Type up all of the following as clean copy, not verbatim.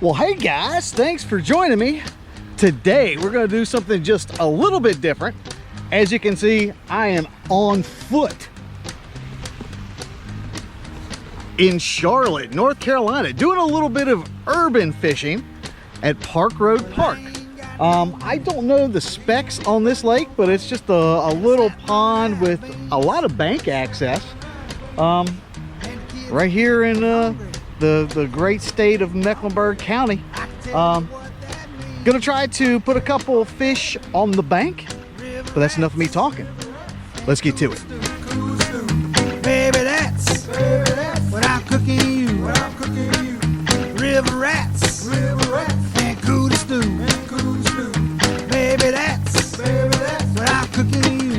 Well, hey guys, thanks for joining me. Today we're going to do something just a little bit different. As you can see, I am on foot in Charlotte, North Carolina, doing a little bit of urban fishing at Park Road Park. I don't know the specs on this lake, but it's just a little pond with a lot of bank access. Right here in the great state of Mecklenburg County. Gonna try to put a couple fish on the bank, but that's enough of me talking. Let's get to it. Baby, that's what I'm cooking you. River rats and cootie stew. Baby, that's what I'm cooking you.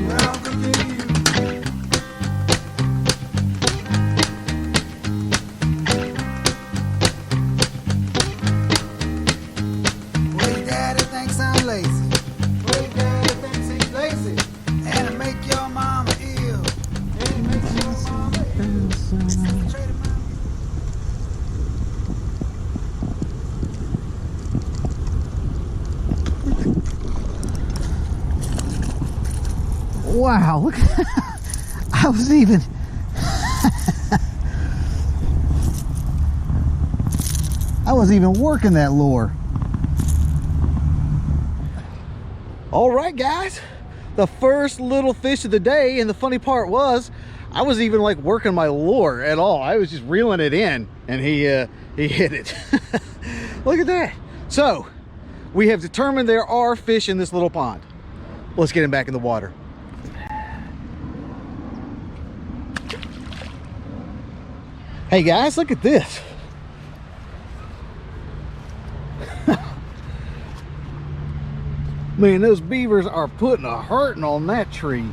Wow, look, I was even, working that lure. All right, guys, the first little fish of the day, and the funny part was, I wasn't even like working my lure at all. I was just reeling it in, and he hit it. Look at that. So, we have determined there are fish in this little pond. Let's get him back in the water. Hey guys, look at this. Man, those beavers are putting a hurting on that tree.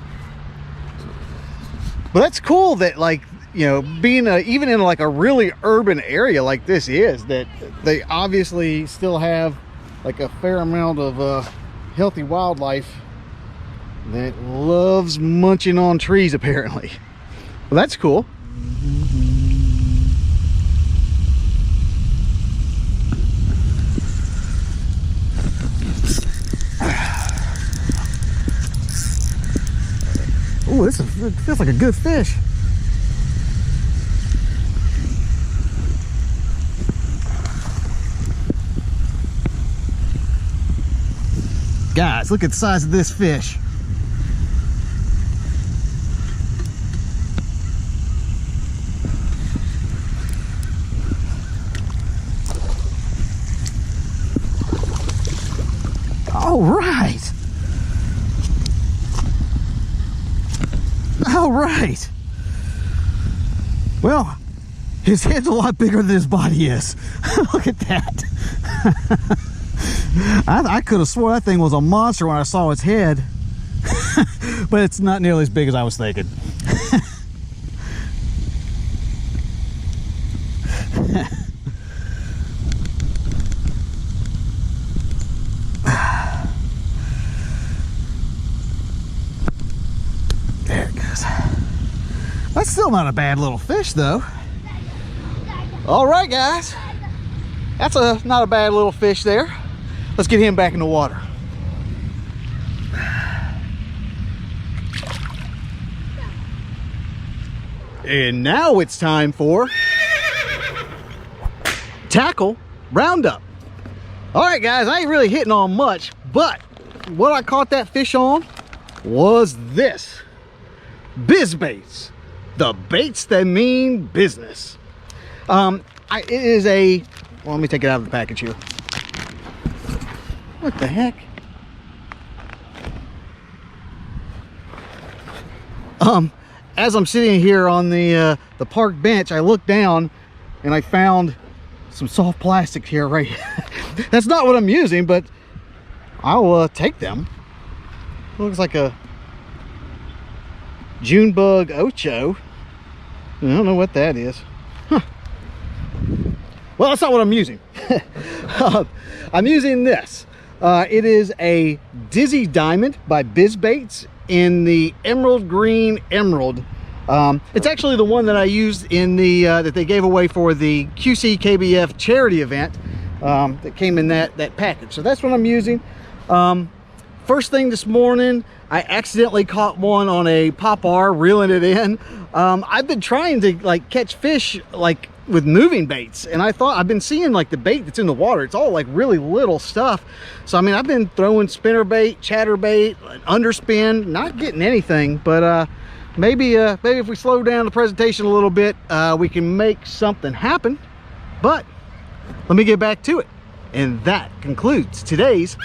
But that's cool that, like, you know, being even in like a really urban area like this is, that they obviously still have like a fair amount of healthy wildlife that loves munching on trees apparently. Well, that's cool. Ooh, this feels like a good fish. Guys, look at the size of this fish. All right. All right. Well, his head's a lot bigger than his body is. Look at that. I could have swore that thing was a monster when I saw its head. But it's not nearly as big as I was thinking. That's still not a bad little fish though. All right, guys, that's not a bad little fish there. Let's get him back in the water. And now it's time for tackle roundup. All right, guys, I ain't really hitting on much, but what I caught that fish on was this. Bizz Baits. The baits that mean business. It is a, well, let me take it out of the package here. What the heck? As I'm sitting here on the park bench, I looked down and I found some soft plastic here, right? That's not what I'm using, but I'll take them. Looks like a Junebug Ocho. I don't know what that is. Huh. Well, that's not what I'm using. I'm using this. It is a Dizzy Diamond by Bizz Baits in the emerald green emerald. It's actually the one that I used in the that they gave away for the QC KBF charity event that came in that package. So that's what I'm using. First thing this morning, I accidentally caught one on a pop-R, reeling it in. I've been trying to like catch fish like with moving baits, and I thought I've been seeing like the bait that's in the water, it's all like really little stuff. So I mean, I've been throwing spinner bait, chatter bait, underspin, not getting anything. But maybe if we slow down the presentation a little bit, we can make something happen. But let me get back to it, and that concludes today's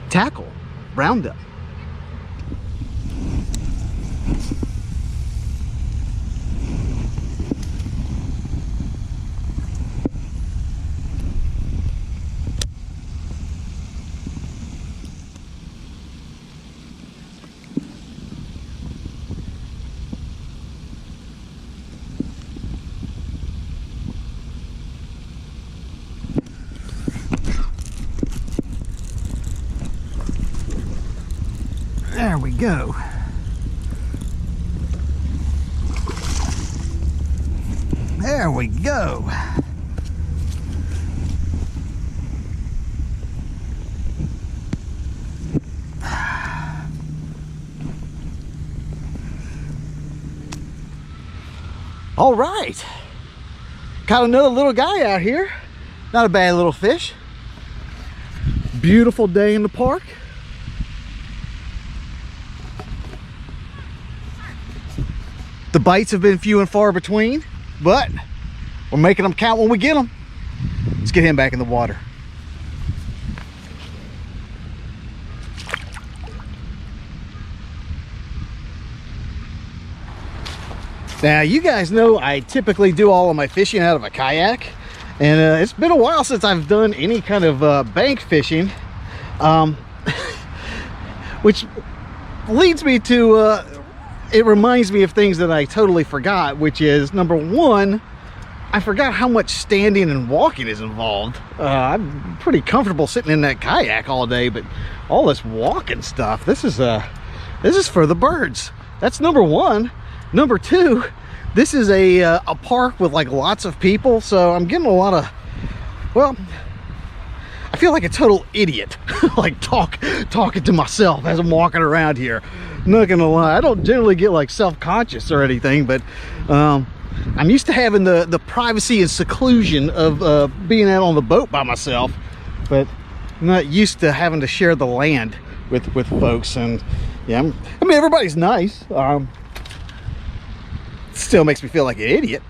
tackle roundup. There we go. There we go. All right. Caught another little guy out here. Not a bad little fish. Beautiful day in the park. The bites have been few and far between, but we're making them count when we get them. Let's get him back in the water. Now, you guys know I typically do all of my fishing out of a kayak, and it's been a while since I've done any kind of bank fishing, which leads me to it reminds me of things that I totally forgot, which is, number one, I forgot how much standing and walking is involved. I'm pretty comfortable sitting in that kayak all day, but all this walking stuff, this is for the birds. That's number one. Number two, this is a park with like lots of people, so I'm getting a lot of, well, I feel like a total idiot, like talking to myself as I'm walking around here. I'm not gonna lie, I don't generally get like self-conscious or anything, but I'm used to having the privacy and seclusion of being out on the boat by myself, but I'm not used to having to share the land with folks. And yeah, I mean, everybody's nice. Still makes me feel like an idiot.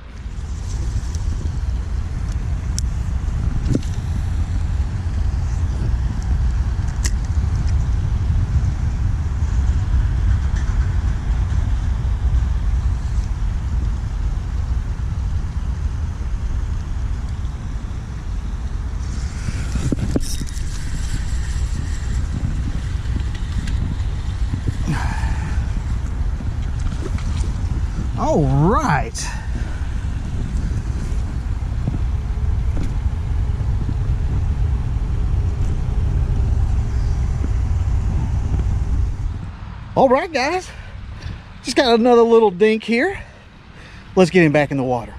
All right. All right, guys. Just got another little dink here. Let's get him back in the water.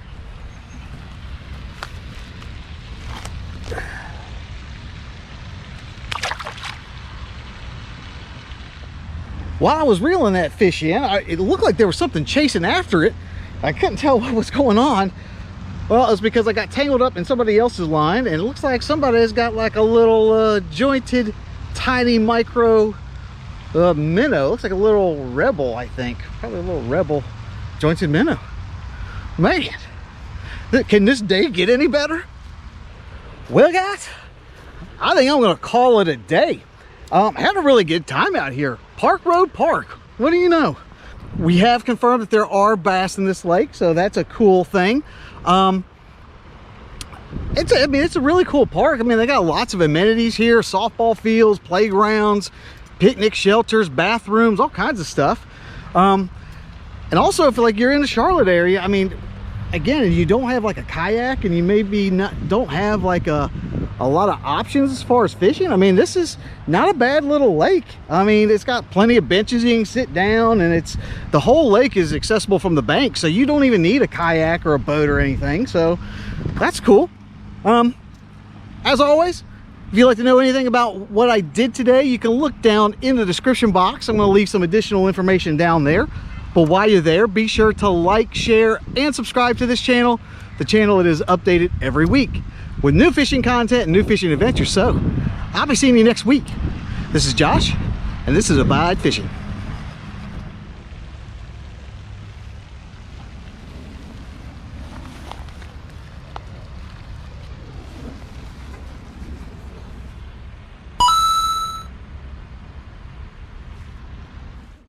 While I was reeling that fish in, it looked like there was something chasing after it. I couldn't tell what was going on. Well, it's because I got tangled up in somebody else's line, and it looks like somebody has got like a little jointed, tiny micro minnow. Looks like a little rebel, I think. Probably a little rebel jointed minnow. Man, can this day get any better? Well, guys, I think I'm gonna call it a day. I had a really good time out here. Park Road Park, what do you know? We have confirmed that there are bass in this lake, so that's a cool thing. It's a really cool park. I mean, they got lots of amenities here: softball fields, playgrounds, picnic shelters, bathrooms, all kinds of stuff. And also, if like you're in the Charlotte area, I mean, again, you don't have like a kayak, and you maybe don't have like a lot of options as far as fishing. I mean, this is not a bad little lake. I mean, it's got plenty of benches you can sit down, and the whole lake is accessible from the bank, so you don't even need a kayak or a boat or anything. So that's cool. As always, if you'd like to know anything about what I did today, you can look down in the description box. I'm going to leave some additional information down there. But while you're there, be sure to like, share, and subscribe to this channel. The channel that is updated every week with new fishing content and new fishing adventures. So I'll be seeing you next week. This is Josh, and this is Abide Fishing.